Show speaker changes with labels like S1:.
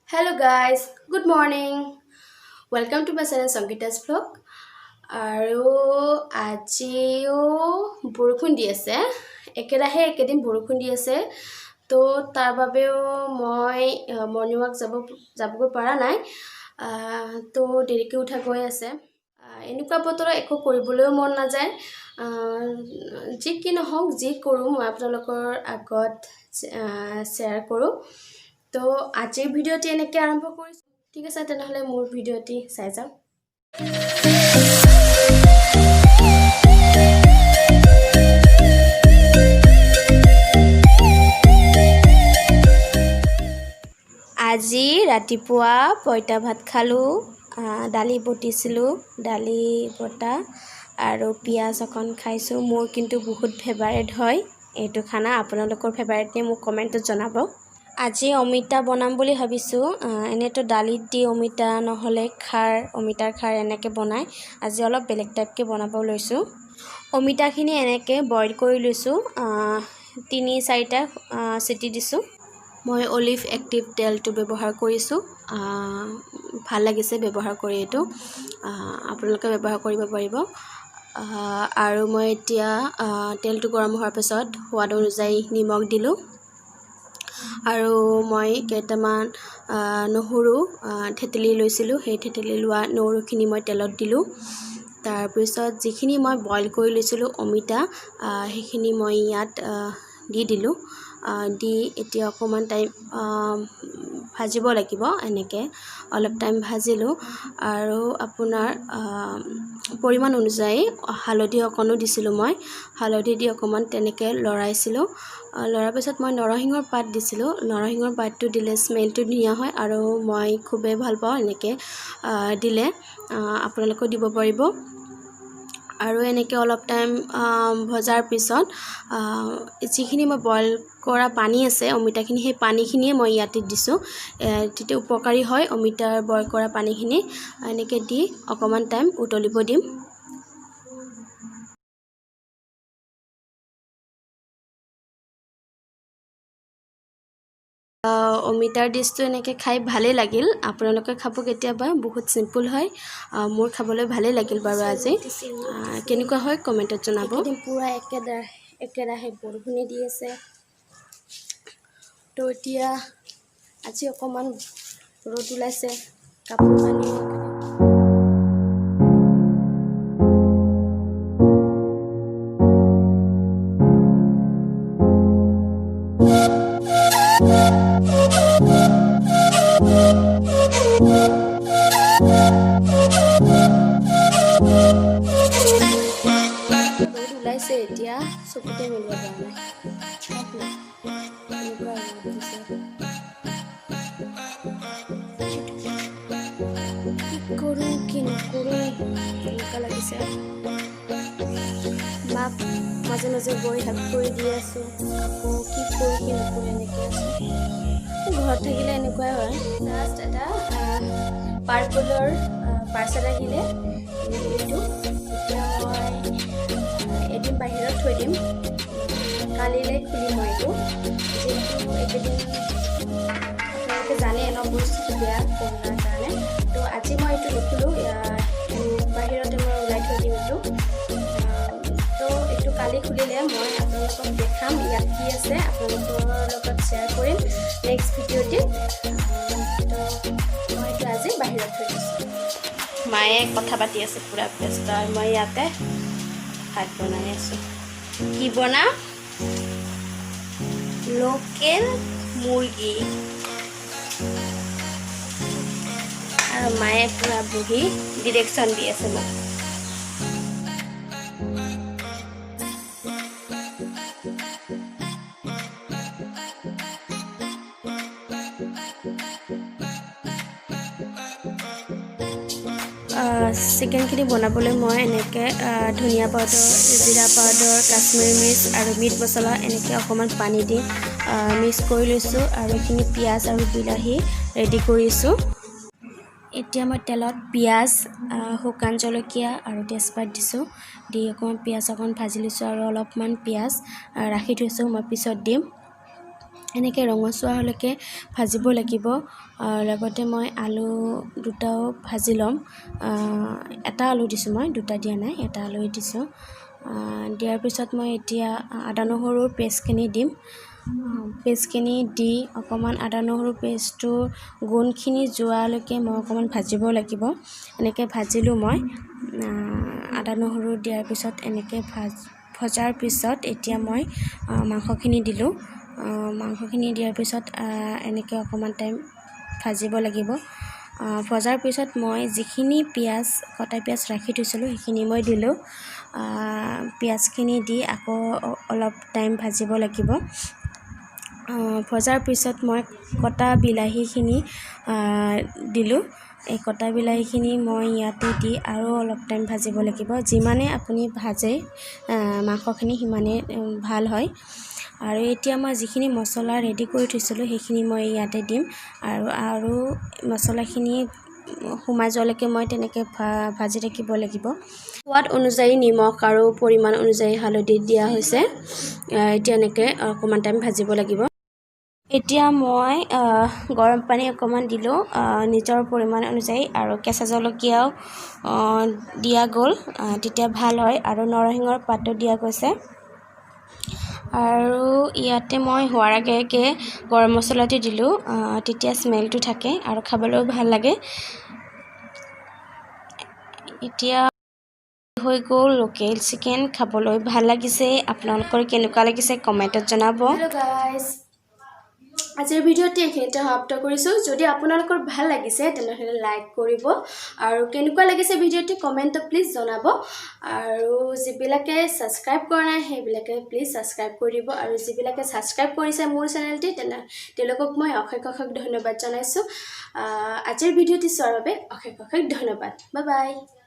S1: Hello guys, good morning. Welcome to my channel Sankita's vlog. আৰু আজিও বৰষুণ দি আছে একেৰাহে একেদিন বৰষুণ দি আছে তো তাৰ বাবেও মই মৰ্নিং ৱাক যাবগৈ পৰা নাই তো দেৰিকৈ উঠা গৈ আছে এনেকুৱা বতৰত একো কৰিবলৈও মন নাযায় যি কি নহওক যি কৰোঁ মই আপোনালোকৰ আগত শ্বেয়াৰ কৰোঁ তো আজিৰ ভিডিঅ'টি এনেকৈ আৰম্ভ কৰিছোঁ ঠিক আছে তেনেহ'লে মোৰ ভিডিঅ'টি চাই যাওক আজি ৰাতিপুৱা পইতা ভাত খালোঁ দালি বটিছিলোঁ দালি বটা আৰু পিয়াজ অকণ খাইছোঁ মোৰ কিন্তু বহুত ফেভাৰেট হয় এইটো খানা আপোনালোকৰ ফেভাৰেট নে মোক কমেণ্টত জনাব আজি অমিতা বনাম বুলি ভাবিছোঁ এনেতো দালিত দি অমিতা নহ'লে খাৰ অমিতাৰ খাৰ এনেকৈ বনাই আজি অলপ বেলেগ টাইপকৈ বনাব লৈছোঁ অমিতাখিনি এনেকৈ বইল কৰি লৈছোঁ 3-4টা চিটি দিছোঁ মই অলিভ এক্টিভ তেলটো ব্যৱহাৰ কৰিছোঁ ভাল লাগিছে ব্যৱহাৰ কৰি এইটো আপোনালোকে ব্যৱহাৰ কৰিব পাৰিব আৰু মই এতিয়া তেলটো গৰম হোৱাৰ পিছত সোৱাদ অনুযায়ী নিমখ দিলোঁ আৰু মই কেইটামান নহৰু থেতেলি লৈছিলোঁ সেই থেতেলি লোৱা নহৰুখিনি মই তেলত দিলোঁ তাৰপিছত যিখিনি মই বইল কৰি লৈছিলোঁ অমিতা সেইখিনি মই ইয়াত দি দিলোঁ দি এতিয়া অকণমান টাইম ভাজিব লাগিব এনেকৈ অলপ টাইম ভাজিলোঁ আৰু আপোনাৰ পৰিমাণ অনুযায়ী হালধি অকণো দিছিলোঁ মই হালধি দি অকণমান তেনেকৈ লৰাইছিলোঁ লৰাৰ পিছত মই নৰসিংহৰ পাত দিছিলোঁ নৰসিংহৰ পাতটো দিলে স্মেলটো ধুনীয়া হয় আৰু মই খুবেই ভাল পাওঁ এনেকৈ দিলে আপোনালোকেও দিব পাৰিব আৰু এনেকৈ অলপ টাইম ভজাৰ পিছত যিখিনি মই বইল কৰা পানী আছে অমিতাখিনি সেই পানীখিনিয়ে মই ইয়াতে দিছোঁ তেতিয়া উপকাৰী হয় অমিতাৰ বইল কৰা পানীখিনি এনেকৈ দি অকণমান টাইম উতলিব দিম অমিতাৰ ডিছটো এনেকৈ খাই ভালেই লাগিল আপোনালোকে খাব কেতিয়াবা বহুত চিম্পুল হয় মোৰ খাবলৈ ভালেই লাগিল বাৰু আজি কেনেকুৱা হয় কমেণ্টত জনাব পূৰা একেৰাহে বৰষুণে দি আছে তো এতিয়া আজি অকণমান ৰ'দ ওলাইছে কাপোৰ কানি ওলাইছে এতিয়া চকুতে মিলিব পৰা নাই কি কৰোঁ কি নকৰোঁ এনেকুৱা লাগিছে মাক মাজে মাজে গৈ হেল্প কৰি দি আছোঁ আকৌ কি কৰোঁ কি নকৰোঁ এনেকৈ আছোঁ ঘৰত থাকিলে এনেকুৱাই হয় লাষ্ট এটা পাৰ্পলৰ পাৰ্চেল আহিলে এইটো এতিয়া মই এদিন বাহিৰত থৈ দিম কালিলৈ খুলিম মই এইটো যিহেতু এইকেইদিন আপোনালোকে জানে ন বস্তুটো বেয়া কৰোণাৰ কাৰণে তো আজি মই এইটো নুখোলোঁ বাহিৰতে মই ওলাই থৈ দিম এইটো তো এইটো কালি খুলিলে মই আপোনালোকক দেখাম ইয়াত কি আছে আপোনালোকৰ লগত শ্বেয়াৰ কৰিম নেক্সট ভিডিঅ'টিত তো মই এইটো আজি বাহিৰত থৈ দিছোঁ মায়ে কথা পাতি আছে পূৰা ব্যস্ত আৰু মই ইয়াতে ভাত বনাই আছোঁ কি বনাম লোকেল মুৰ্গী আৰু মায়ে পূৰা বহি ডিৰেকশ্যন দি আছে মোক চিকেনখিনি বনাবলৈ মই এনেকৈ ধনিয়া পাউডাৰ জিৰা পাউডাৰ কাশ্মীৰী মিৰ্চ আৰু মিট মছলা এনেকৈ অকণমান পানী দি মিক্স কৰি লৈছোঁ আৰু এইখিনি পিঁয়াজ আৰু বিলাহী ৰেডি কৰিছোঁ এতিয়া মই তেলত পিঁয়াজ শুকান জলকীয়া আৰু তেজপাত দিছোঁ দি অকণমান পিঁয়াজ অকণমান ভাজি লৈছোঁ আৰু অলপমান পিঁয়াজ ৰাখি থৈছোঁ মই পিছত দিম এনেকৈ ৰঙচুৱা হ'লৈকে ভাজিব লাগিব লগতে মই আলু দুটাও ভাজি ল'ম এটা আলু দিছোঁ মই দুটা দিয়া নাই এটা আলু দিছোঁ দিয়াৰ পিছত মই এতিয়া আদা নহৰুৰ পেষ্টখিনি দিম পেষ্টখিনি দি অকণমান আদা নহৰু পেষ্টটোৰ গুণখিনি যোৱালৈকে মই অকণমান ভাজিব লাগিব এনেকৈ ভাজিলোঁ মই আদা নহৰু দিয়াৰ পিছত এনেকৈ ভজাৰ পিছত এতিয়া মই মাংসখিনি দিলোঁ মাংসখিনি দিয়াৰ পিছত এনেকৈ অকণমান টাইম ভাজিব লাগিব ভজাৰ পিছত মই যিখিনি কটা পিঁয়াজ ৰাখি থৈছিলোঁ সেইখিনি মই দিলোঁ পিঁয়াজখিনি দি আকৌ অলপ টাইম ভাজিব লাগিব ভজাৰ পিছত মই কটা বিলাহীখিনি দিলোঁ এই কটা বিলাহীখিনি মই ইয়াতে দি আৰু অলপ টাইম ভাজিব লাগিব যিমানে আপুনি ভাজে মাংসখিনি সিমানে ভাল হয় আৰু এতিয়া মই যিখিনি মছলা ৰেডি কৰি থৈছিলোঁ সেইখিনি মই ইয়াতে দিম আৰু মছলাখিনি সোমাই যোৱালৈকে মই তেনেকৈ ভাজি থাকিব লাগিব সোৱাদ অনুযায়ী নিমখ আৰু পৰিমাণ অনুযায়ী হালধি দিয়া হৈছে এতিয়া এনেকৈ অকণমান টাইম ভাজিব লাগিব এতিয়া মই গৰম পানী অকণমান দিলোঁ নিজৰ পৰিমাণ অনুযায়ী আৰু কেঁচা জলকীয়াও দিয়া গ'ল তেতিয়া ভাল হয় আৰু নৰসিংহৰ পাতো দিয়া গৈছে আৰু ইয়াতে মই হোৱাৰ আগে আগে গৰম মছলাটো দিলোঁ তেতিয়া স্মেলটো থাকে আৰু খাবলৈও ভাল লাগে এতিয়া হৈ গ'ল লোকেল চিকেন খাবলৈ ভাল লাগিছে আপোনালোকৰ কেনেকুৱা লাগিছে কমেণ্টত জনাব হেল্ল' গাইজ আজিৰ ভিডিঅ'টি এইখিনিতে সমাপ্ত কৰিছোঁ যদি আপোনালোকৰ ভাল লাগিছে তেনেহ'লে লাইক কৰিব আৰু কেনেকুৱা লাগিছে ভিডিঅ'টি কমেণ্টত প্লিজ জনাব আৰু যিবিলাকে ছাবস্ক্ৰাইব কৰা নাই সেইবিলাকে প্লিজ ছাবস্ক্ৰাইব কৰি দিব আৰু যিবিলাকে ছাবস্ক্ৰাইব কৰিছে মোৰ চেনেলটি তেওঁলোকক মই অশেষ ধন্যবাদ জনাইছোঁ আজিৰ ভিডিঅ'টি চোৱাৰ বাবে অশেষ ধন্যবাদ বাই বাই